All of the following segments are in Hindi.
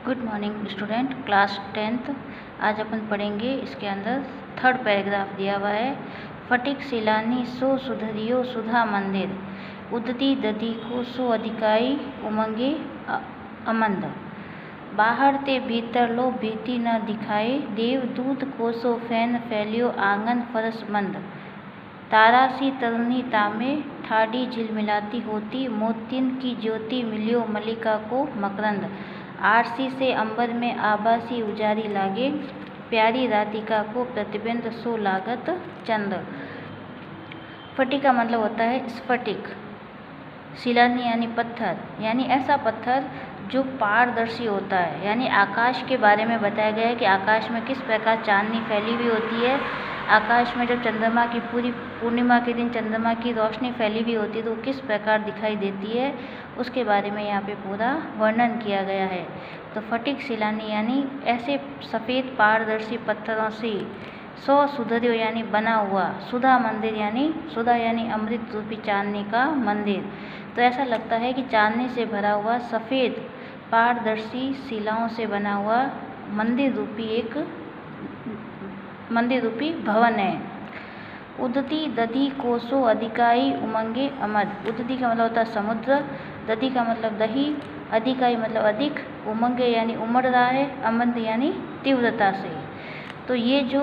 Good morning student, class 10th। आज अपन पढ़ेंगे, इसके अंदर थर्ड पैराग्राफ दिया हुआ है। फटिक सिलानी सो सुधरियो सुधा मंदिर, उदती दधी को सो अधिकाई उमंगे अमंद। बाहर ते भीतर लो भीति न दिखाए, देवदूत को सो फैन फैलियो आंगन फरस मंद। तारासी तरुणी तामे ठाडी झिलमिलाती होती, मोतिन की ज्योति मिलियो मलिका को मकरंद। आरसी से अंबर में आभासी उजारी लागे, प्यारी राधिका को प्रतिबिंब सो लागत चंद। फटिक का मतलब होता है स्फटिक, शिलानी यानी पत्थर, यानी ऐसा पत्थर जो पारदर्शी होता है। यानी आकाश के बारे में बताया गया है कि आकाश में किस प्रकार चांदनी फैली हुई होती है। आकाश में जब चंद्रमा की पूरी पूर्णिमा के दिन चंद्रमा की रोशनी फैली हुई होती है तो वो किस प्रकार दिखाई देती है, उसके बारे में यहाँ पे पूरा वर्णन किया गया है। तो फटिक शिलानी यानी ऐसे सफ़ेद पारदर्शी पत्थरों से सौ सुधरियो यानी बना हुआ, सुधा मंदिर यानी सुधा यानी अमृत रूपी चांदनी का मंदिर। तो ऐसा लगता है कि चांदनी से भरा हुआ सफ़ेद पारदर्शी शिलाओं से बना हुआ मंदिर रूपी भवन है। उदती दधी कोसो अधिकाई उमंगे अमद। उदती का मतलब होता है समुद्र, दधी का मतलब दही, अधिकाई मतलब अधिक, उमंगे यानी उमड़ रहा है, अमद यानी तीव्रता से। तो ये जो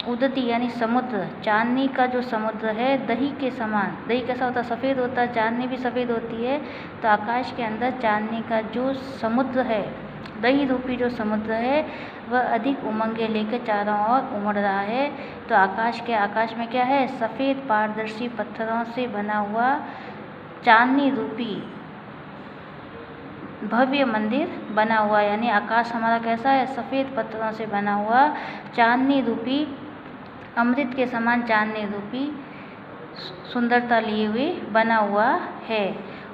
उदती यानी समुद्र, चांदनी का जो समुद्र है दही के समान, दही कैसा होता है सफ़ेद होता है, चांदनी भी सफ़ेद होती है। तो आकाश के अंदर चांदनी का जो समुद्र है, दही रूपी जो समुद्र है, वह अधिक उमंगे लेकर चारों ओर उमड़ रहा है। तो आकाश में क्या है, सफ़ेद पारदर्शी पत्थरों से बना हुआ चांदनी रूपी भव्य मंदिर बना हुआ। यानी आकाश हमारा कैसा है, सफ़ेद पत्थरों से बना हुआ चांदनी रूपी, अमृत के समान चांदनी रूपी सुंदरता लिए हुए बना हुआ है।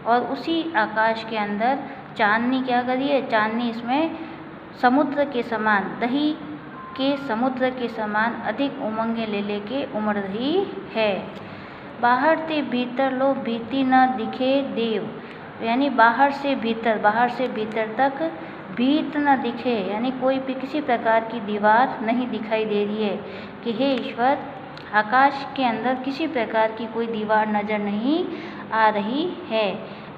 और उसी आकाश के अंदर चांदनी क्या करी है, चांदनी इसमें समुद्र के समान, दही के समुद्र के समान अधिक उमंगे ले लेके उमड़ रही है। बाहर ते भीतर लो भीति न दिखे देव, यानी बाहर से भीतर तक भीत न दिखे, यानी कोई भी किसी प्रकार की दीवार नहीं दिखाई दे रही है कि हे ईश्वर, आकाश के अंदर किसी प्रकार की कोई दीवार नजर नहीं आ रही है।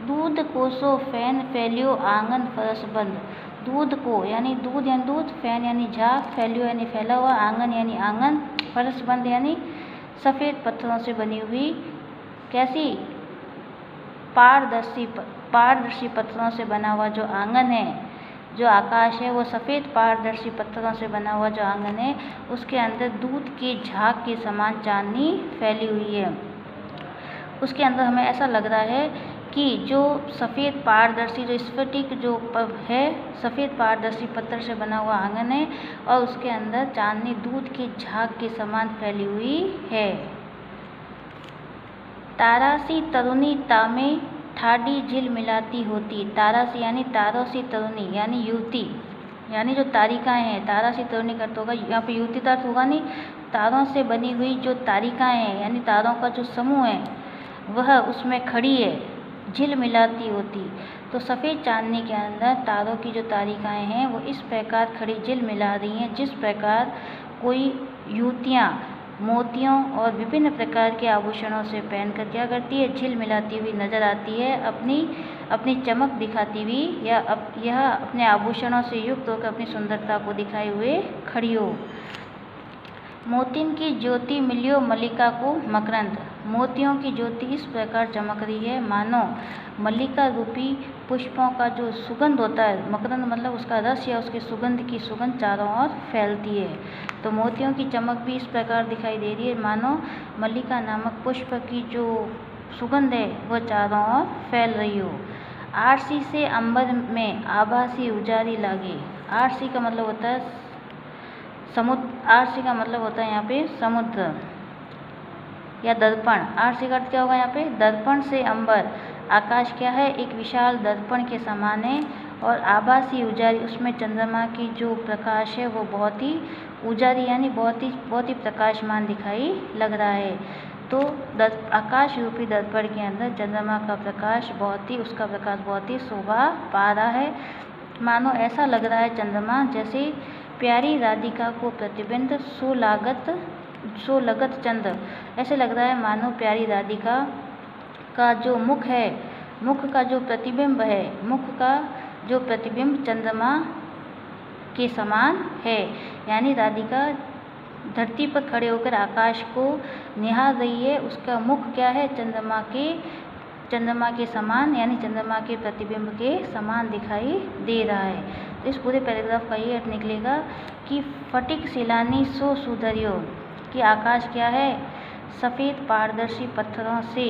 दूध कोसो फैन फैलियो आंगन फरस बंद। दूध को यानी दूध, फैन यानी झाग, फैलियो यानी फैला हुआ, आंगन यानी आंगन, फरस बंद यानी सफ़ेद पत्थरों से बनी हुई कैसी पारदर्शी पत्थरों से बना हुआ जो आंगन है, जो आकाश है वो सफ़ेद पारदर्शी पत्थरों से बना हुआ जो आंगन है, उसके अंदर दूध के झाग के समान चांदनी फैली हुई है। उसके अंदर हमें ऐसा लग रहा है कि जो सफ़ेद पारदर्शी जो स्फटिक जो है, सफ़ेद पारदर्शी पत्थर से बना हुआ आंगन है और उसके अंदर चांदनी दूध के झाग के समान फैली हुई है। तारासी तरुणी तामे ठाडी झिल मिलाती होती। तारासी यानी तारों सी तरुणी यानी युवती, यानी जो तारिकाएं हैं, तारासी तरुणी का तो होगा यहाँ पे युवती का अर्थ होगा नहीं, तारों से बनी हुई जो तारिकाएं हैं यानी तारों का जो समूह है वह उसमें खड़ी है, झिल मिलाती होती। तो सफ़ेद चांदनी के अंदर तारों की जो तारिकाएं हैं वो इस प्रकार खड़ी झिल मिला रही हैं जिस प्रकार कोई युवतियाँ मोतियों और विभिन्न प्रकार के आभूषणों से पहनकर क्या करती है, झिल मिलाती हुई नजर आती है, अपनी चमक दिखाती हुई, या यह अपने आभूषणों से युक्त होकर अपनी सुंदरता को दिखाए हुए खड़ी हो। मोतिन की ज्योति मिलियो मलिका को मकरंद। मोतियों की ज्योति इस प्रकार चमक रही है मानो मल्लिका रूपी पुष्पों का जो सुगंध होता है, मकरंद मतलब उसका रस या उसके सुगंध की सुगंध चारों ओर फैलती है। तो मोतियों की चमक भी इस प्रकार दिखाई दे रही है मानो मल्लिका नामक पुष्प की जो सुगंध है वह चारों ओर फैल रही हो। आरसी से अंबर में आभासी उजारी लागे। आरसी का मतलब होता है समुद्र, आरसी का मतलब होता है यहाँ पे समुद्र या दर्पण। आरसी का अर्थ क्या होगा यहाँ पे, दर्पण से अंबर, आकाश क्या है, एक विशाल दर्पण के समान है और आभासी उजारी, उसमें चंद्रमा की जो प्रकाश है वो बहुत ही उजारी यानी बहुत ही प्रकाशमान दिखाई लग रहा है। तो आकाश रूपी दर्पण के अंदर चंद्रमा का प्रकाश उसका प्रकाश बहुत ही शोभा पा रहा है मानो ऐसा लग रहा है चंद्रमा जैसे प्यारी राधिका को प्रतिबिंब सो लगत चंद्र। ऐसे लग रहा है मानो प्यारी राधिका का जो मुख है, मुख का जो प्रतिबिंब है, मुख का जो प्रतिबिंब चंद्रमा के समान है। यानी राधिका धरती पर खड़े होकर आकाश को निहार रही है, उसका मुख क्या है, चंद्रमा के समान यानी चंद्रमा के प्रतिबिंब के समान दिखाई दे रहा है। तो इस पूरे पैराग्राफ का ये अर्थ निकलेगा कि फटिक शिलानी सो सुधरियो, कि आकाश क्या है, सफ़ेद पारदर्शी पत्थरों से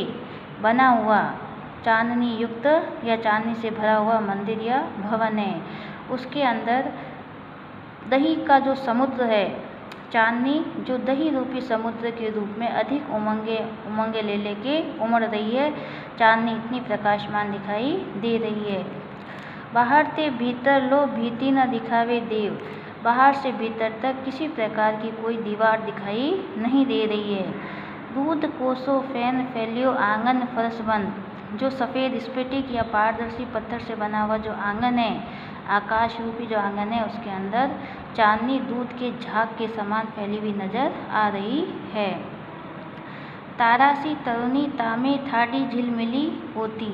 बना हुआ चांदनी युक्त या चांदनी से भरा हुआ मंदिर या भवन है। उसके अंदर दही का जो समुद्र है, चांदनी जो दही रूपी समुद्र के रूप में अधिक उमंगे ले लेके उमड़ रही है। चांदनी इतनी प्रकाशमान दिखाई दे रही है। बाहर से भीतर लो भीति न दिखावे देव, बाहर से भीतर तक किसी प्रकार की कोई दीवार दिखाई नहीं दे रही है। दूध कोसो फैन फैलियो आंगन फरस बंद, जो सफ़ेद स्फटिक या पारदर्शी पत्थर से बना हुआ जो आंगन है, आकाश रूपी जो आंगन है, उसके अंदर चांदनी दूध के झाग के समान फैली हुई नजर आ रही है। तारासी तरुणी तामे थाडी झिलमिली होती,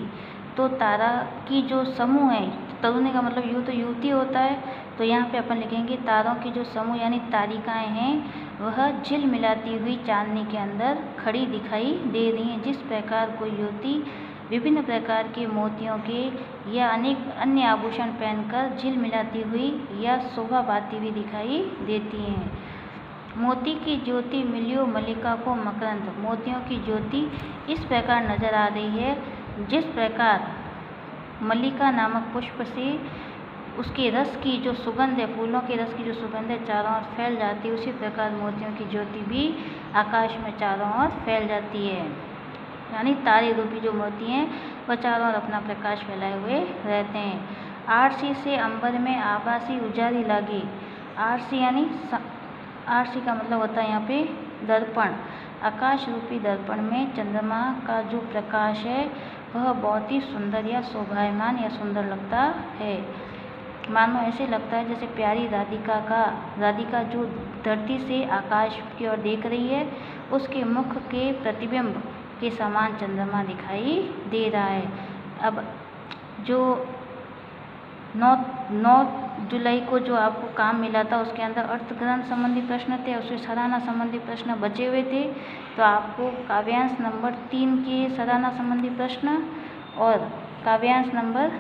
तो तारा की जो समूह है, तरुणी का मतलब यूँ तो युवती होता है, तो यहाँ पे अपन लिखेंगे तारों की जो समूह यानी तारिकाएं हैं, वह झिलमिलाती हुई चांदनी के अंदर खड़ी दिखाई दे रही हैं। जिस प्रकार कोई युवती विभिन्न प्रकार के मोतियों के या अनेक अन्य आभूषण पहनकर झिलमिलाती हुई या शोभा पाती हुई दिखाई देती हैं। मोती की ज्योति मिलियो मल्लिका को मकरंद, मोतियों की ज्योति इस प्रकार नजर आ रही है जिस प्रकार मल्लिका नामक पुष्प से उसके रस की जो सुगंध है, फूलों के रस की जो सुगंध है चारों ओर फैल जाती है, उसी प्रकार मोतियों की ज्योति भी आकाश में चारों ओर फैल जाती है। यानी तारे रूपी जो मोती हैं वह चारों ओर अपना प्रकाश फैलाए हुए रहते हैं। आरसी से अंबर में आभासी उजारी लागी, आरसी यानी आरसी का मतलब होता है यहाँ पे दर्पण। आकाश रूपी दर्पण में चंद्रमा का जो प्रकाश है वह बहुत ही सुंदर या शोभायमान या सुंदर लगता है। मानो ऐसे लगता है जैसे प्यारी राधिका जो धरती से आकाश की ओर देख रही है, उसके मुख के प्रतिबिंब के समान चंद्रमा दिखाई दे रहा है। अब जो 9 जुलाई को जो आपको काम मिला था उसके अंदर अर्थग्रहण संबंधी प्रश्न थे, उसके सराहना संबंधी प्रश्न बचे हुए थे, तो आपको काव्यांश नंबर 3 के सराहना संबंधी प्रश्न और काव्यांश नंबर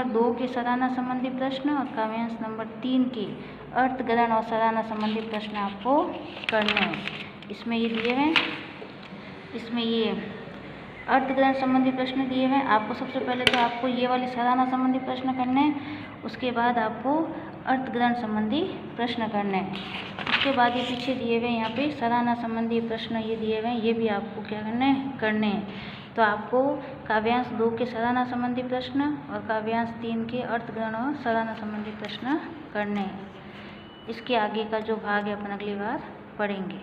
2 के सराहना संबंधी प्रश्न और काव्यांश नंबर 3 के अर्थग्रहण और सराहना संबंधी प्रश्न आपको करने हैं। इसमें ये दिए हैं, इसमें ये अर्थग्रहण संबंधी प्रश्न दिए हैं। आपको सबसे पहले तो आपको ये वाले सराहना संबंधी प्रश्न करने हैं, उसके बाद आपको अर्थग्रहण संबंधी प्रश्न करने हैं। उसके बाद ये पीछे दिए हुए यहाँ पे सराहना संबंधी प्रश्न ये दिए हुए हैं, ये भी आपको क्या करने हैं। तो आपको काव्यांश 2 के सराहना संबंधी प्रश्न और काव्यांश 3 के अर्थग्रहण और सराहना संबंधी प्रश्न करने हैं। इसके आगे का जो भाग है अपन अगली बार पढ़ेंगे।